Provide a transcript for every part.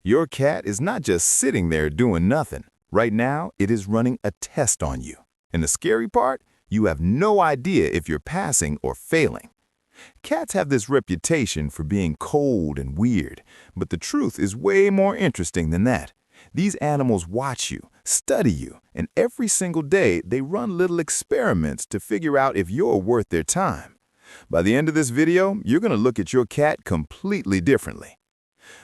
Your cat is not just sitting there doing nothing. Right now, it is running a test on you. And the scary part, you have no idea if you're passing or failing. Cats have this reputation for being cold and weird, but the truth is way more interesting than that. These animals watch you, study you, and every single day they run little experiments to figure out if you're worth their time. By the end of this video, you're going to look at your cat completely differently.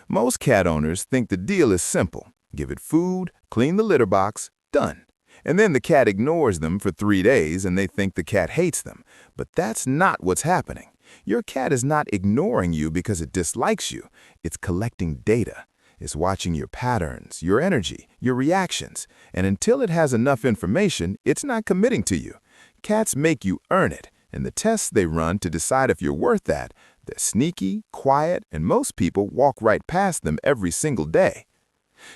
Most cat owners think the deal is simple. Give it food, clean the litter box, done. And then the cat ignores them for 3 days and they think the cat hates them. But that's not what's happening. Your cat is not ignoring you because it dislikes you. It's collecting data. It's watching your patterns, your energy, your reactions. And until it has enough information, it's not committing to you. Cats make you earn it, and the tests they run to decide if you're worth that, they're sneaky, quiet, and most people walk right past them every single day.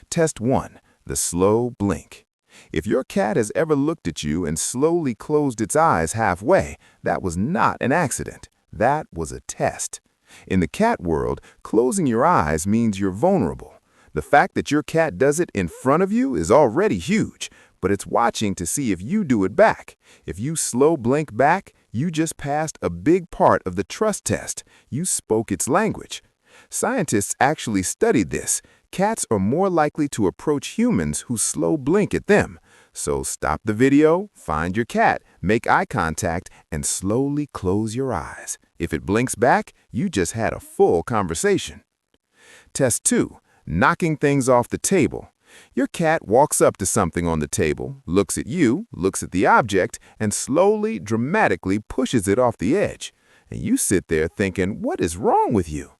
Test 1. The slow blink. If your cat has ever looked at you and slowly closed its eyes halfway, that was not an accident. That was a test. In the cat world, closing your eyes means you're vulnerable. The fact that your cat does it in front of you is already huge, but it's watching to see if you do it back. If you slow blink back, you just passed a big part of the trust test. You spoke its language. Scientists actually studied this. Cats are more likely to approach humans who slow blink at them. So stop the video, find your cat, make eye contact, and slowly close your eyes. If it blinks back, you just had a full conversation. Test 2. Knocking things off the table. Your cat walks up to something on the table, looks at you, looks at the object, and slowly, dramatically pushes it off the edge. And you sit there thinking, what is wrong with you?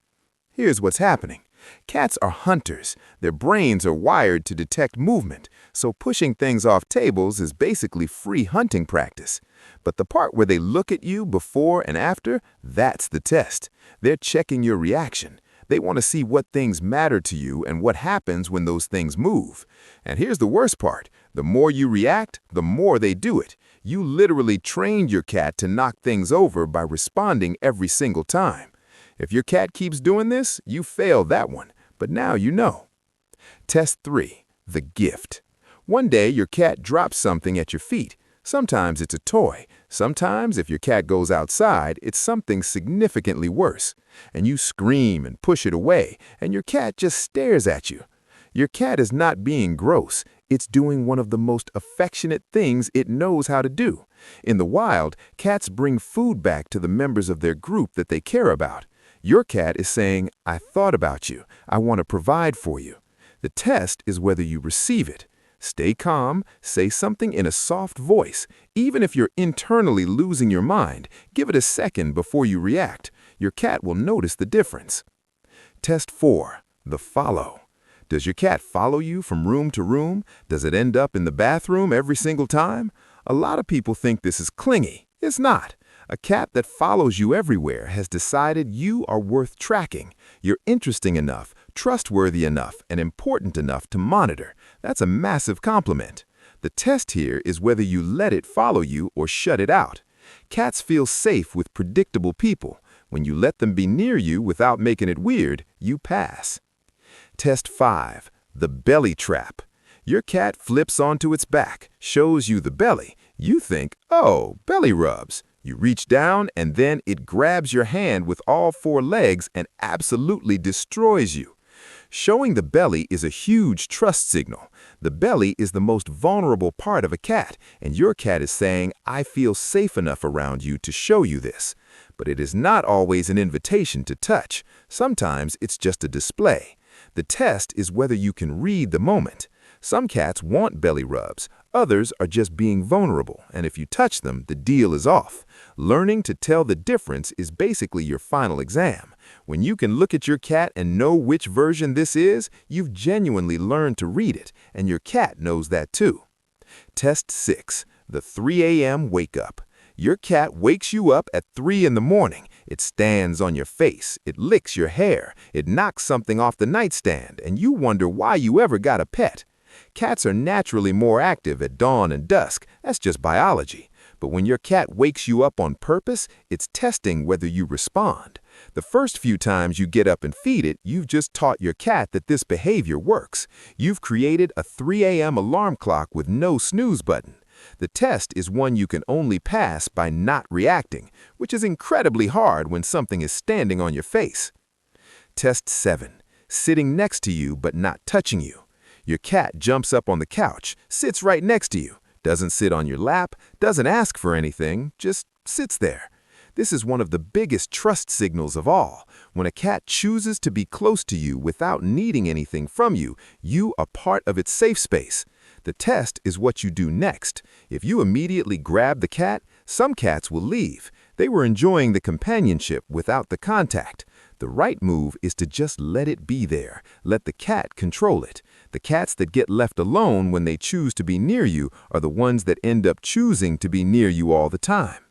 Here's what's happening. Cats are hunters. Their brains are wired to detect movement, so pushing things off tables is basically free hunting practice. But the part where they look at you before and after, that's the test. They're checking your reaction. They want to see what things matter to you and what happens when those things move. And here's the worst part. The more you react, the more they do it. You literally trained your cat to knock things over by responding every single time. If your cat keeps doing this, you failed that one. But now you know. Test 3. The gift. One day your cat drops something at your feet. Sometimes it's a toy. Sometimes, if your cat goes outside, it's something significantly worse. And you scream and push it away, and your cat just stares at you. Your cat is not being gross. It's doing one of the most affectionate things it knows how to do. In the wild, cats bring food back to the members of their group that they care about. Your cat is saying, I thought about you. I want to provide for you. The test is whether you receive it. Stay calm, say something in a soft voice. Even if you're internally losing your mind, give it a second before you react. Your cat will notice the difference. Test 4. The follow. Does your cat follow you from room to room? Does it end up in the bathroom every single time? A lot of people think this is clingy. It's not. A cat that follows you everywhere has decided you are worth tracking. You're interesting enough, trustworthy enough, and important enough to monitor. That's a massive compliment. The test here is whether you let it follow you or shut it out. Cats feel safe with predictable people. When you let them be near you without making it weird, you pass. Test 5. The belly trap. Your cat flips onto its back, shows you the belly. You think, oh, belly rubs. You reach down and then it grabs your hand with all 4 legs and absolutely destroys you. Showing the belly is a huge trust signal. The belly is the most vulnerable part of a cat, and your cat is saying, I feel safe enough around you to show you this. But it is not always an invitation to touch. Sometimes it's just a display. The test is whether you can read the moment. Some cats want belly rubs. Others are just being vulnerable, and if you touch them, the deal is off. Learning to tell the difference is basically your final exam. When you can look at your cat and know which version this is, you've genuinely learned to read it, and your cat knows that too. Test 6. The 3 a.m. wake up. Your cat wakes you up at 3 in the morning. It stands on your face, it licks your hair, it knocks something off the nightstand, and you wonder why you ever got a pet. Cats are naturally more active at dawn and dusk. That's just biology. But when your cat wakes you up on purpose, it's testing whether you respond. The first few times you get up and feed it, you've just taught your cat that this behavior works. You've created a 3 a.m. alarm clock with no snooze button. The test is one you can only pass by not reacting, which is incredibly hard when something is standing on your face. Test 7. Sitting next to you but not touching you. Your cat jumps up on the couch, sits right next to you, doesn't sit on your lap, doesn't ask for anything, just sits there. This is one of the biggest trust signals of all. When a cat chooses to be close to you without needing anything from you, you are part of its safe space. The test is what you do next. If you immediately grab the cat, some cats will leave. They were enjoying the companionship without the contact. The right move is to just let it be there. Let the cat control it. The cats that get left alone when they choose to be near you are the ones that end up choosing to be near you all the time.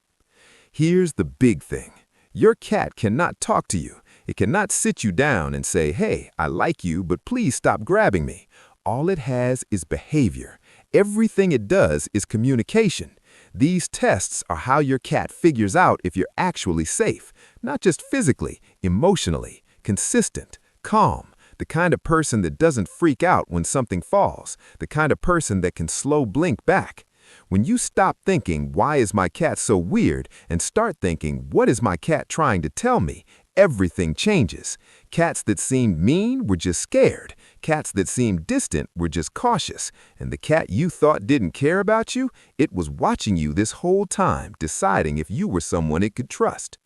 Here's the big thing. Your cat cannot talk to you. It cannot sit you down and say, "Hey, I like you, but please stop grabbing me." All it has is behavior. Everything it does is communication. These tests are how your cat figures out if you're actually safe, not just physically, emotionally, consistent, calm, the kind of person that doesn't freak out when something falls, the kind of person that can slow blink back. When you stop thinking, "Why is my cat so weird?" and start thinking, "What is my cat trying to tell me?" everything changes. Cats that seemed mean were just scared. Cats that seemed distant were just cautious. And the cat you thought didn't care about you, it was watching you this whole time, deciding if you were someone it could trust.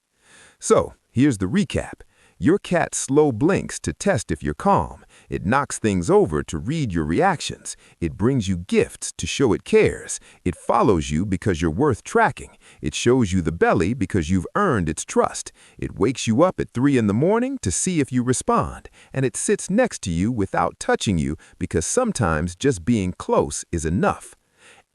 So, here's the recap. Your cat slow blinks to test if you're calm. It knocks things over to read your reactions. It brings you gifts to show it cares. It follows you because you're worth tracking. It shows you the belly because you've earned its trust. It wakes you up at 3 in the morning to see if you respond. And it sits next to you without touching you because sometimes just being close is enough.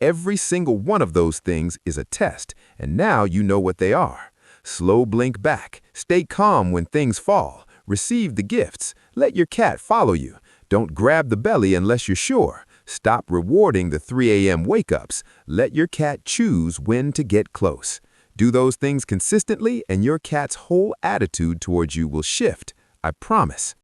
Every single one of those things is a test, and now you know what they are. Slow blink back. Stay calm when things fall. Receive the gifts. Let your cat follow you. Don't grab the belly unless you're sure. Stop rewarding the 3 a.m. wake-ups. Let your cat choose when to get close. Do those things consistently and your cat's whole attitude towards you will shift. I promise.